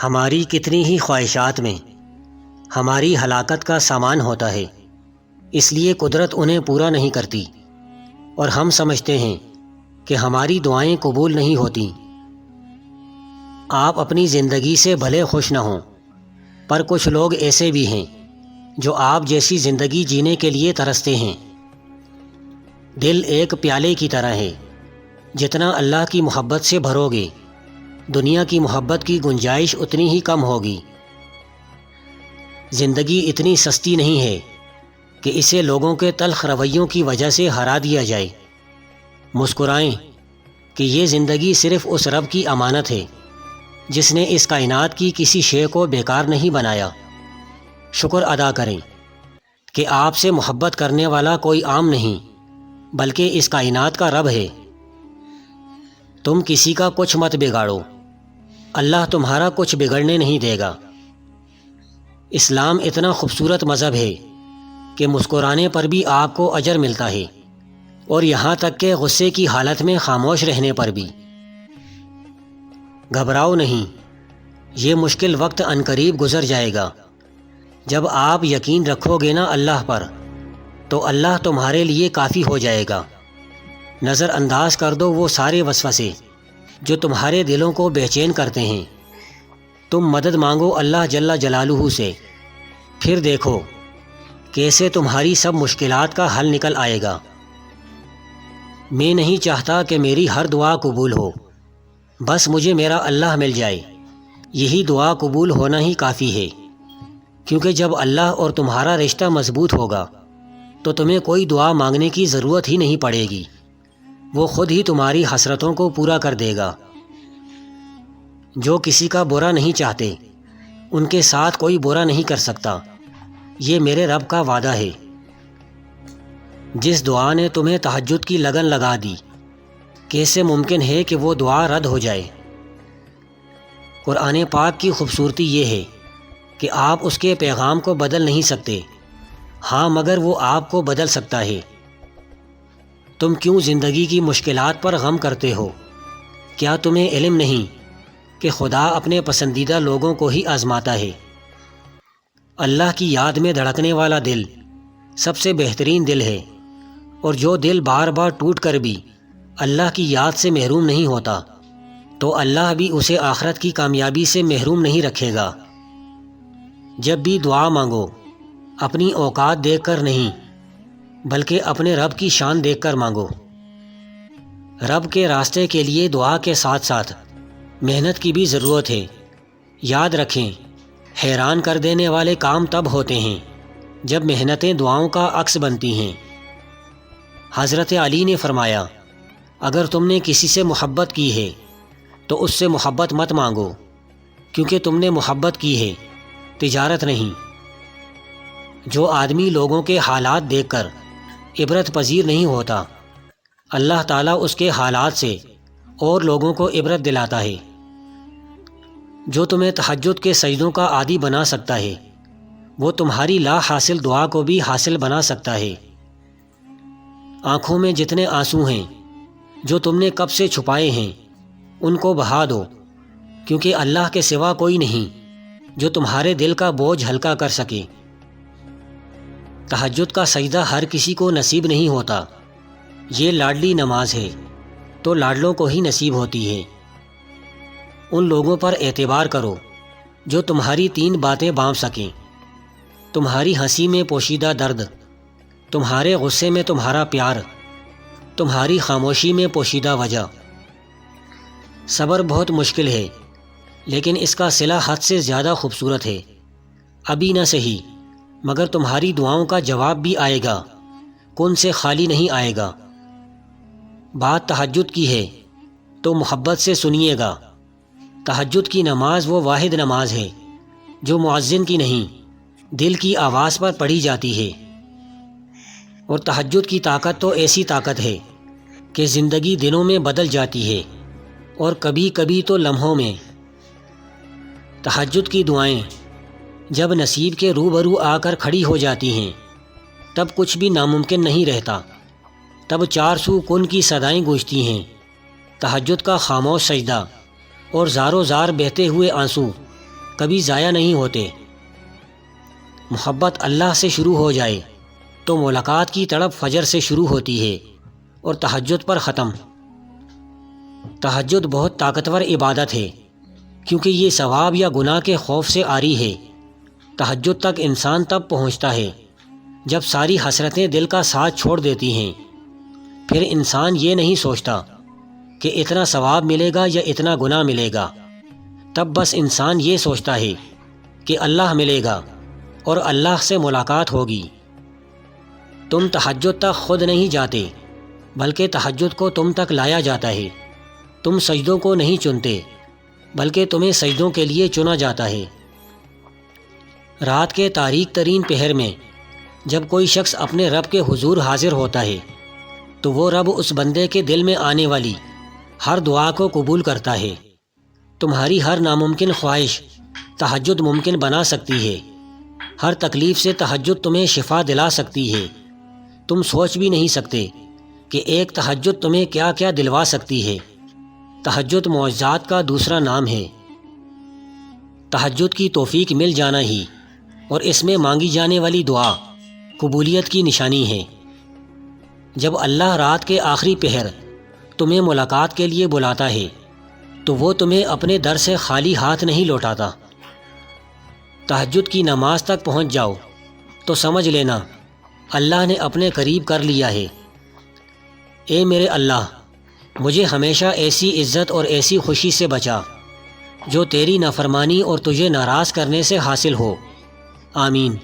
ہماری کتنی ہی خواہشات میں ہماری ہلاکت کا سامان ہوتا ہے، اس لیے قدرت انہیں پورا نہیں کرتی، اور ہم سمجھتے ہیں کہ ہماری دعائیں قبول نہیں ہوتیں۔ آپ اپنی زندگی سے بھلے خوش نہ ہوں، پر کچھ لوگ ایسے بھی ہیں جو آپ جیسی زندگی جینے کے لیے ترستے ہیں۔ دل ایک پیالے کی طرح ہے، جتنا اللہ کی محبت سے بھرو گے، دنیا کی محبت کی گنجائش اتنی ہی کم ہوگی۔ زندگی اتنی سستی نہیں ہے کہ اسے لوگوں کے تلخ رویوں کی وجہ سے ہرا دیا جائے۔ مسکرائیں کہ یہ زندگی صرف اس رب کی امانت ہے جس نے اس کائنات کی کسی شے کو بیکار نہیں بنایا۔ شکر ادا کریں کہ آپ سے محبت کرنے والا کوئی عام نہیں بلکہ اس کائنات کا رب ہے۔ تم کسی کا کچھ مت بگاڑو، اللہ تمہارا کچھ بگڑنے نہیں دے گا۔ اسلام اتنا خوبصورت مذہب ہے کہ مسکرانے پر بھی آپ کو اجر ملتا ہے، اور یہاں تک کہ غصے کی حالت میں خاموش رہنے پر بھی۔ گھبراؤ نہیں، یہ مشکل وقت عنقریب گزر جائے گا۔ جب آپ یقین رکھو گے نا اللہ پر، تو اللہ تمہارے لیے کافی ہو جائے گا۔ نظر انداز کر دو وہ سارے وسوسے جو تمہارے دلوں کو بے چین کرتے ہیں۔ تم مدد مانگو اللہ جل جلالہ سے، پھر دیکھو کیسے تمہاری سب مشکلات کا حل نکل آئے گا۔ میں نہیں چاہتا کہ میری ہر دعا قبول ہو، بس مجھے میرا اللہ مل جائے، یہی دعا قبول ہونا ہی کافی ہے، کیونکہ جب اللہ اور تمہارا رشتہ مضبوط ہوگا تو تمہیں کوئی دعا مانگنے کی ضرورت ہی نہیں پڑے گی، وہ خود ہی تمہاری حسرتوں کو پورا کر دے گا۔ جو کسی کا برا نہیں چاہتے ان کے ساتھ کوئی برا نہیں کر سکتا، یہ میرے رب کا وعدہ ہے۔ جس دعا نے تمہیں تہجد کی لگن لگا دی، کیسے ممکن ہے کہ وہ دعا رد ہو جائے؟ قرآن پاک کی خوبصورتی یہ ہے کہ آپ اس کے پیغام کو بدل نہیں سکتے، ہاں مگر وہ آپ کو بدل سکتا ہے۔ تم کیوں زندگی کی مشکلات پر غم کرتے ہو؟ کیا تمہیں علم نہیں کہ خدا اپنے پسندیدہ لوگوں کو ہی آزماتا ہے؟ اللہ کی یاد میں دھڑکنے والا دل سب سے بہترین دل ہے، اور جو دل بار بار ٹوٹ کر بھی اللہ کی یاد سے محروم نہیں ہوتا، تو اللہ بھی اسے آخرت کی کامیابی سے محروم نہیں رکھے گا۔ جب بھی دعا مانگو، اپنی اوقات دیکھ کر نہیں بلکہ اپنے رب کی شان دیکھ کر مانگو۔ رب کے راستے کے لیے دعا کے ساتھ ساتھ محنت کی بھی ضرورت ہے۔ یاد رکھیں، حیران کر دینے والے کام تب ہوتے ہیں جب محنتیں دعاؤں کا عکس بنتی ہیں۔ حضرت علی نے فرمایا، اگر تم نے کسی سے محبت کی ہے تو اس سے محبت مت مانگو، کیونکہ تم نے محبت کی ہے، تجارت نہیں۔ جو آدمی لوگوں کے حالات دیکھ کر عبرت پذیر نہیں ہوتا، اللہ تعالیٰ اس کے حالات سے اور لوگوں کو عبرت دلاتا ہے۔ جو تمہیں تہجد کے سجدوں کا عادی بنا سکتا ہے، وہ تمہاری لا حاصل دعا کو بھی حاصل بنا سکتا ہے۔ آنکھوں میں جتنے آنسو ہیں جو تم نے کب سے چھپائے ہیں، ان کو بہا دو، کیونکہ اللہ کے سوا کوئی نہیں جو تمہارے دل کا بوجھ ہلکا کر سکے۔ تہجد کا سجدہ ہر کسی کو نصیب نہیں ہوتا، یہ لاڈلی نماز ہے تو لاڈلوں کو ہی نصیب ہوتی ہے۔ ان لوگوں پر اعتبار کرو جو تمہاری 3 باتیں بانپ سکیں: تمہاری ہنسی میں پوشیدہ درد، تمہارے غصے میں تمہارا پیار، تمہاری خاموشی میں پوشیدہ وجہ۔ صبر بہت مشکل ہے، لیکن اس کا صلہ حد سے زیادہ خوبصورت ہے۔ ابھی نہ صحیح، مگر تمہاری دعاؤں کا جواب بھی آئے گا، کن سے خالی نہیں آئے گا۔ بات تہجد کی ہے تو محبت سے سنیے گا۔ تہجد کی نماز وہ واحد نماز ہے جو مؤذن کی نہیں، دل کی آواز پر پڑھی جاتی ہے۔ اور تہجد کی طاقت تو ایسی طاقت ہے کہ زندگی دنوں میں بدل جاتی ہے، اور کبھی کبھی تو لمحوں میں۔ تہجد کی دعائیں جب نصیب کے روبرو آ کر کھڑی ہو جاتی ہیں، تب کچھ بھی ناممکن نہیں رہتا۔ تب 4 سو کن کی صدائیں گونجتی ہیں۔ تہجد کا خاموش سجدہ اور زاروں زار بہتے ہوئے آنسو کبھی ضائع نہیں ہوتے۔ محبت اللہ سے شروع ہو جائے تو ملاقات کی تڑپ فجر سے شروع ہوتی ہے اور تہجد پر ختم۔ تہجد بہت طاقتور عبادت ہے کیونکہ یہ ثواب یا گناہ کے خوف سے عاری ہے۔ تہجد تک انسان تب پہنچتا ہے جب ساری حسرتیں دل کا ساتھ چھوڑ دیتی ہیں۔ پھر انسان یہ نہیں سوچتا کہ اتنا ثواب ملے گا یا اتنا گناہ ملے گا، تب بس انسان یہ سوچتا ہے کہ اللہ ملے گا اور اللہ سے ملاقات ہوگی۔ تم تہجد تک خود نہیں جاتے بلکہ تہجد کو تم تک لایا جاتا ہے۔ تم سجدوں کو نہیں چنتے بلکہ تمہیں سجدوں کے لیے چنا جاتا ہے۔ رات کے تاریک ترین پہر میں جب کوئی شخص اپنے رب کے حضور حاضر ہوتا ہے تو وہ رب اس بندے کے دل میں آنے والی ہر دعا کو قبول کرتا ہے۔ تمہاری ہر ناممکن خواہش تہجد ممکن بنا سکتی ہے۔ ہر تکلیف سے تہجد تمہیں شفا دلا سکتی ہے۔ تم سوچ بھی نہیں سکتے کہ ایک تہجد تمہیں کیا کیا دلوا سکتی ہے۔ تہجد معجزات کا دوسرا نام ہے۔ تہجد کی توفیق مل جانا ہی اور اس میں مانگی جانے والی دعا قبولیت کی نشانی ہے۔ جب اللہ رات کے آخری پہر تمہیں ملاقات کے لیے بلاتا ہے تو وہ تمہیں اپنے در سے خالی ہاتھ نہیں لوٹاتا۔ تہجد کی نماز تک پہنچ جاؤ تو سمجھ لینا اللہ نے اپنے قریب کر لیا ہے۔ اے میرے اللہ، مجھے ہمیشہ ایسی عزت اور ایسی خوشی سے بچا جو تیری نافرمانی اور تجھے ناراض کرنے سے حاصل ہو۔ آمین۔